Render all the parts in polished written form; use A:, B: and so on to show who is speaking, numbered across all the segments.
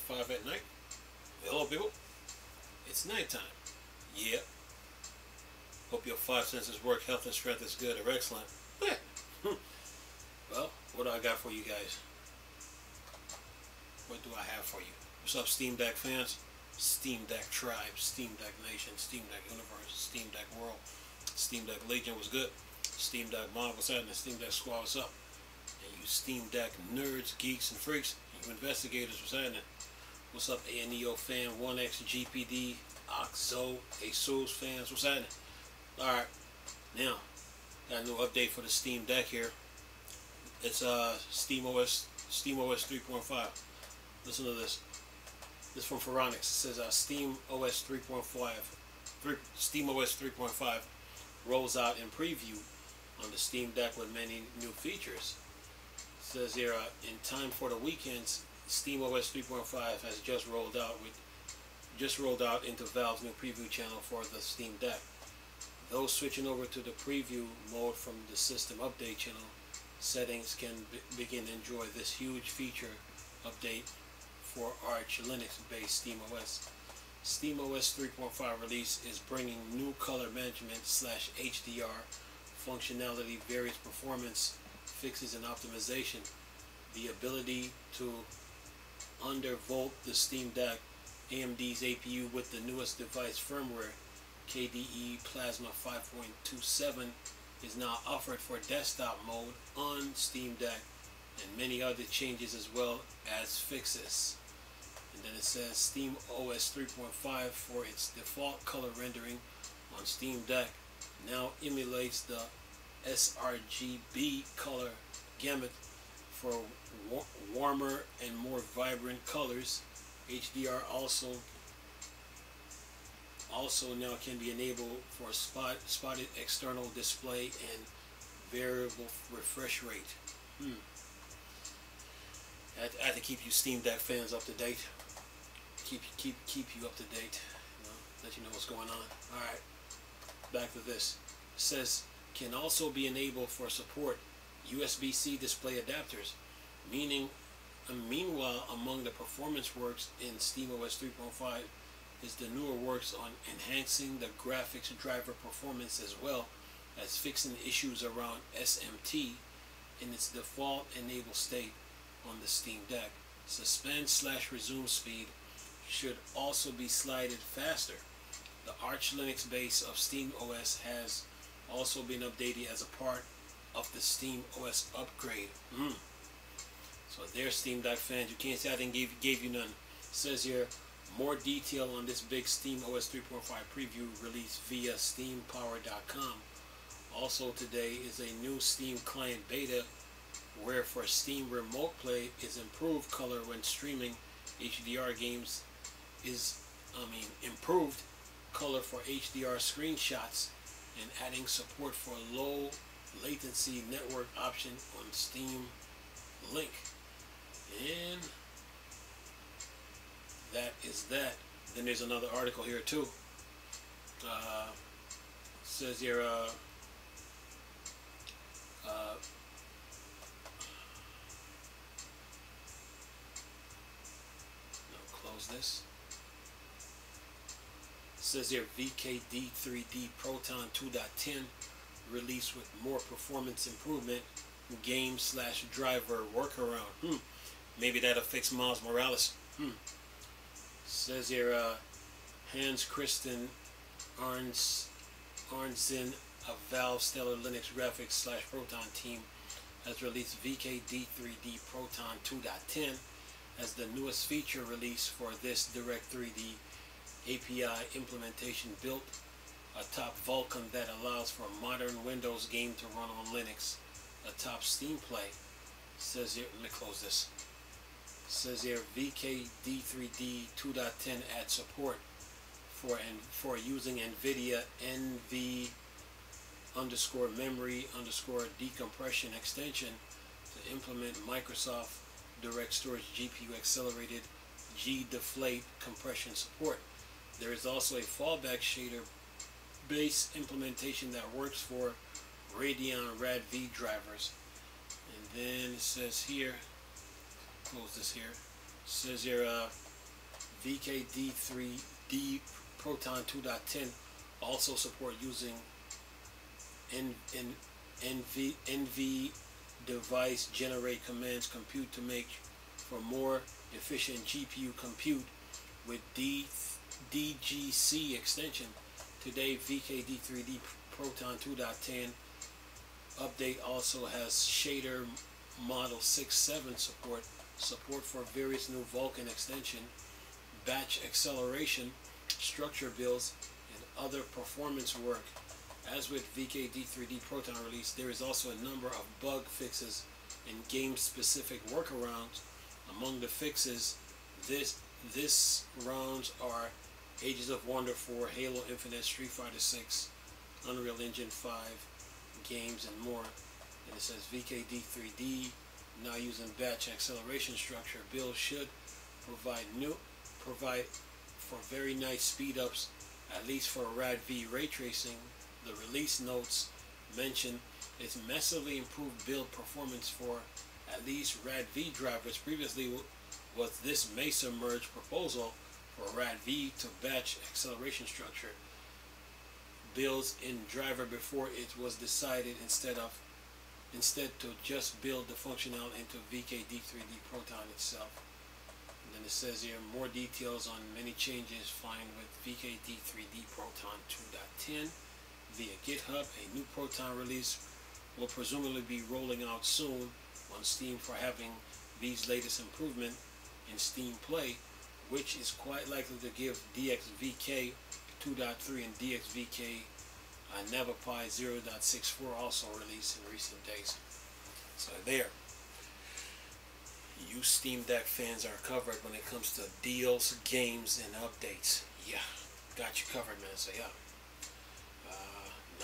A: 5 at night. Hello, people. It's nighttime. Yeah. Hope your five senses work. Health and strength is good or excellent. Well, what do I got for you guys? What do I have for you? What's up, Steam Deck fans? Steam Deck Tribe, Steam Deck Nation, Steam Deck Universe, Steam Deck World, Steam Deck Legion was good. Steam Deck Mob, what's happening? Steam Deck Squad, what's up? And you Steam Deck nerds, geeks, and freaks, and you investigators, what's happening? What's up, ANEO fan, 1X, GPD, Oxo, ASUS fans, what's happening? Alright, now, got a new update for the Steam Deck here. It's SteamOS 3.5. Listen to this. This is from Phoronix. It says SteamOS 3.5 rolls out in preview on the Steam Deck with many new features. It says here, in time for the weekends, SteamOS 3.5 has just rolled out into Valve's new preview channel for the Steam Deck. Those switching over to the preview mode from the system update channel settings can begin to enjoy this huge feature update for Arch Linux-based SteamOS. SteamOS 3.5 release is bringing new color management / HDR functionality, various performance fixes and optimization, the ability to undervolt the Steam Deck AMD's APU with the newest device firmware KDE Plasma 5.27 is now offered for desktop mode on Steam Deck, and many other changes as well as fixes. And then it says SteamOS 3.5 for its default color rendering on Steam Deck now emulates the sRGB color gamut for warmer and more vibrant colors. HDR also now can be enabled for spotted external display and variable refresh rate. I have to keep you Steam Deck fans up to date. Keep you up to date. Let you know what's going on. Alright, back to this. It says can also be enabled for support USB-C display adapters, meanwhile among the performance works in SteamOS 3.5 is the newer works on enhancing the graphics driver performance as well as fixing issues around SMT in its default enabled state on the Steam Deck. Suspend / resume speed should also be slided faster. The Arch Linux base of SteamOS has also been updated as a part of the SteamOS upgrade. So there's Steam Deck fans. You can't say I didn't give you none. It says here, more detail on this big SteamOS 3.5 preview release via steampower.com. Also today is a new Steam client beta where for Steam Remote Play is improved color when streaming HDR games improved color for HDR screenshots and adding support for low latency network option on Steam Link. And that is that. Then there's another article here too. Says here close this. Says here VKD 3D Proton 2.10 release with more performance improvement game / driver workaround. Maybe that'll fix Miles Morales. Says here Hans Christian Arntzen of Valve Stellar Linux Graphics / Proton team has released VKD 3D Proton 2.10 as the newest feature release for this Direct 3D API implementation built atop Vulkan that allows for a modern Windows game to run on Linux atop Steam Play. Says here, let me close this. Says here VKD 3D 2.10 adds support for using NVIDIA NV_memory_decompression extension to implement Microsoft Direct Storage GPU accelerated G-deflate compression support. There is also a fallback shader base implementation that works for Radeon RAD-V drivers. And then it says here, close this here, it says here VKD3D Proton 2.10 also support using NV device generate commands compute to make for more efficient GPU compute with DGC extension. Today, VKD3D Proton 2.10 update also has shader model 6.7 support for various new Vulkan extension, batch acceleration, structure builds, and other performance work. As with VKD3D Proton release, there is also a number of bug fixes and game-specific workarounds. Among the fixes, this rounds are Ages of Wonder 4, Halo Infinite, Street Fighter 6, Unreal Engine 5 games, and more. And it says VKD3D now using batch acceleration structure build should provide for very nice speed ups, at least for RAD-V ray tracing. The release notes mention its massively improved build performance for at least RAD-V drivers. Previously was this Mesa merge proposal for RAD-V to batch acceleration structure builds in driver before it was decided instead to just build the functionality into VKD3D Proton itself. And then it says here more details on many changes find with VKD3D Proton 2.10 via GitHub. A new Proton release will presumably be rolling out soon on Steam for having these latest improvement in Steam Play, which is quite likely to give DXVK 2.3 and DXVK Navapi 0.64 also released in recent days. So there, you Steam Deck fans are covered when it comes to deals, games, and updates. Yeah, got you covered, man. So yeah,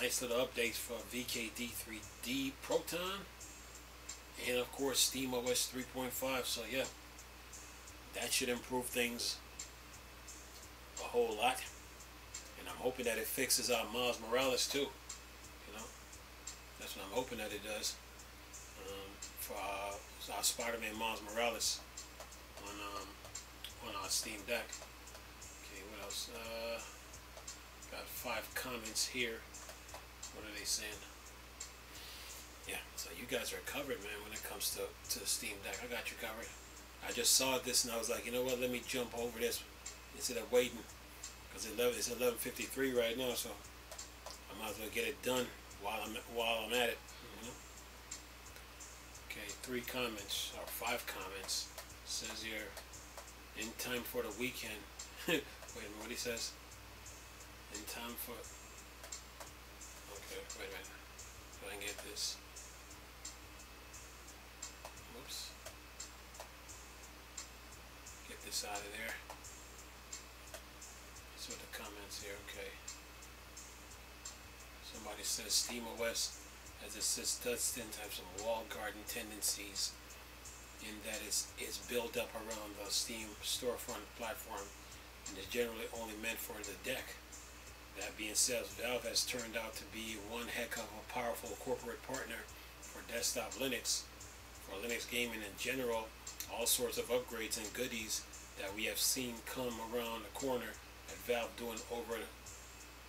A: nice little updates for VKD3D Proton, and of course SteamOS 3.5. So yeah, that should improve things a whole lot. And I'm hoping that it fixes our Miles Morales too. You know, that's what I'm hoping that it does. For our Spider-Man Miles Morales on our Steam Deck. Okay, what else? Got 5 comments here. What are they saying? Yeah, so you guys are covered, man, when it comes to the Steam Deck. I got you covered. I just saw this and I was like, you know what? Let me jump over this instead of waiting. Because it's 11:53 right now, so I might as well get it done while I'm at it. You know? Okay, 3 comments or 5 comments. It says here, in time for the weekend. Wait a minute, what he says? In time for. Okay, wait a minute. If I can get this. Whoops. Get this out of there. So the comments here, okay. Somebody says SteamOS, as it says, does tend to have some walled garden tendencies in that it's built up around the Steam storefront platform and is generally only meant for the deck. That being said, Valve has turned out to be one heck of a powerful corporate partner for desktop Linux, for Linux gaming in general. All sorts of upgrades and goodies that we have seen come around the corner at Valve doing over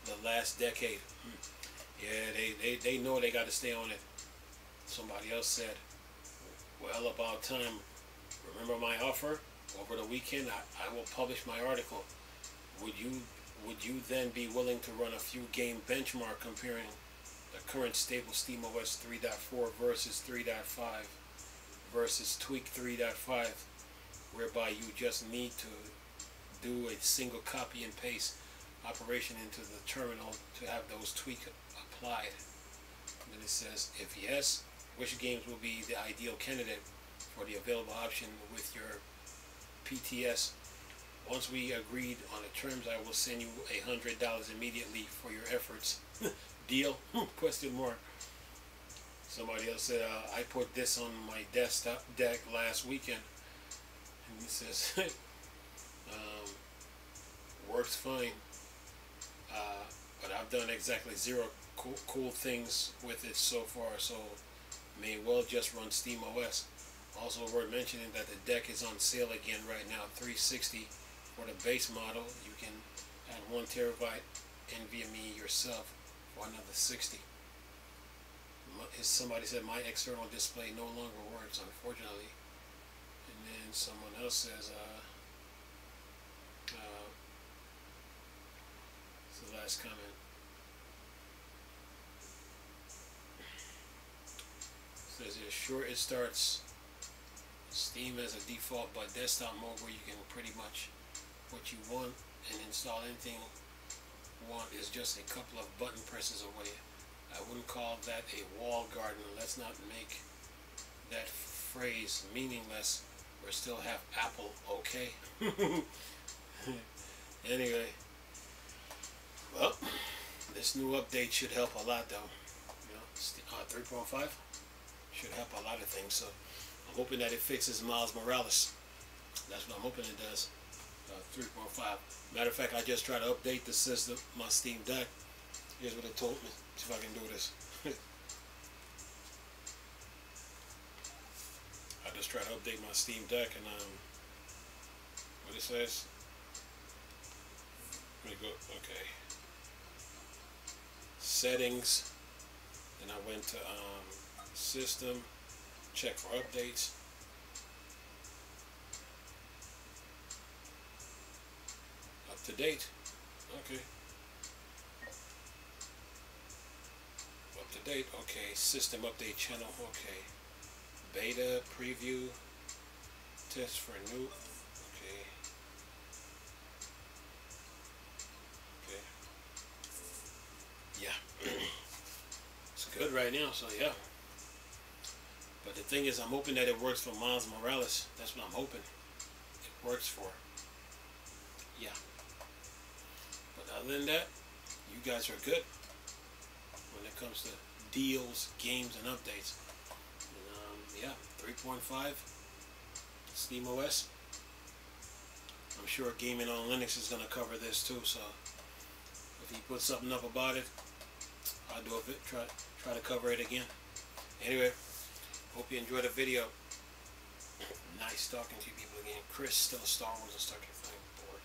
A: the last decade. Yeah, they know they got to stay on it. Somebody else said, well, about time. Remember my offer? Over the weekend, I will publish my article. Would you then be willing to run a few game benchmark comparing the current stable SteamOS 3.4 versus 3.5 versus tweak 3.5, whereby you just need to do a single copy and paste operation into the terminal to have those tweaks applied. And then it says, if yes, which games will be the ideal candidate for the available option with your PTS? Once we agreed on the terms, I will send you $100 immediately for your efforts. Deal? Question mark. Somebody else said, I put this on my desktop deck last weekend. And he says, works fine. But I've done exactly 0 cool things with it so far, so may well just run SteamOS. Also worth mentioning that the deck is on sale again right now, $360 For the base model, you can add 1 terabyte NVMe yourself for another 60. Somebody said my external display no longer works, unfortunately. And then someone else says, it's the last comment. Says here, sure, it starts Steam as a default, but desktop mode where you can pretty much what you want and install anything you want is just a couple of button presses away. I wouldn't call that a wall garden. Let's not make that phrase meaningless. We still have Apple, okay? Anyway, well, this new update should help a lot, though. You know, 3.5 should help a lot of things. So I'm hoping that it fixes Miles Morales. That's what I'm hoping it does. 3.5. Matter of fact, I just tried to update the system, my Steam Deck. Here's what it told me. See if I can do this. I just tried to update my Steam Deck, and what it says. Let me go. Okay. Settings. Then I went to System. Check for updates. Up to date. Okay. Up to date. Okay. System update channel. Okay. Beta preview. Test for new. Okay. Okay. Yeah. It's good right now. So yeah. But the thing is, I'm hoping that it works for Miles Morales. That's what I'm hoping. It works for. Yeah. But other than that, you guys are good when it comes to deals, games, and updates. And, yeah, 3.5 Steam OS. I'm sure Gaming on Linux is going to cover this too. So if he puts something up about it, I'll do a bit. Try to cover it again. Anyway. Hope you enjoyed the video. Nice talking to you people again. Chris, still Star Wars and Star Trek. Bored.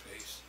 A: Peace.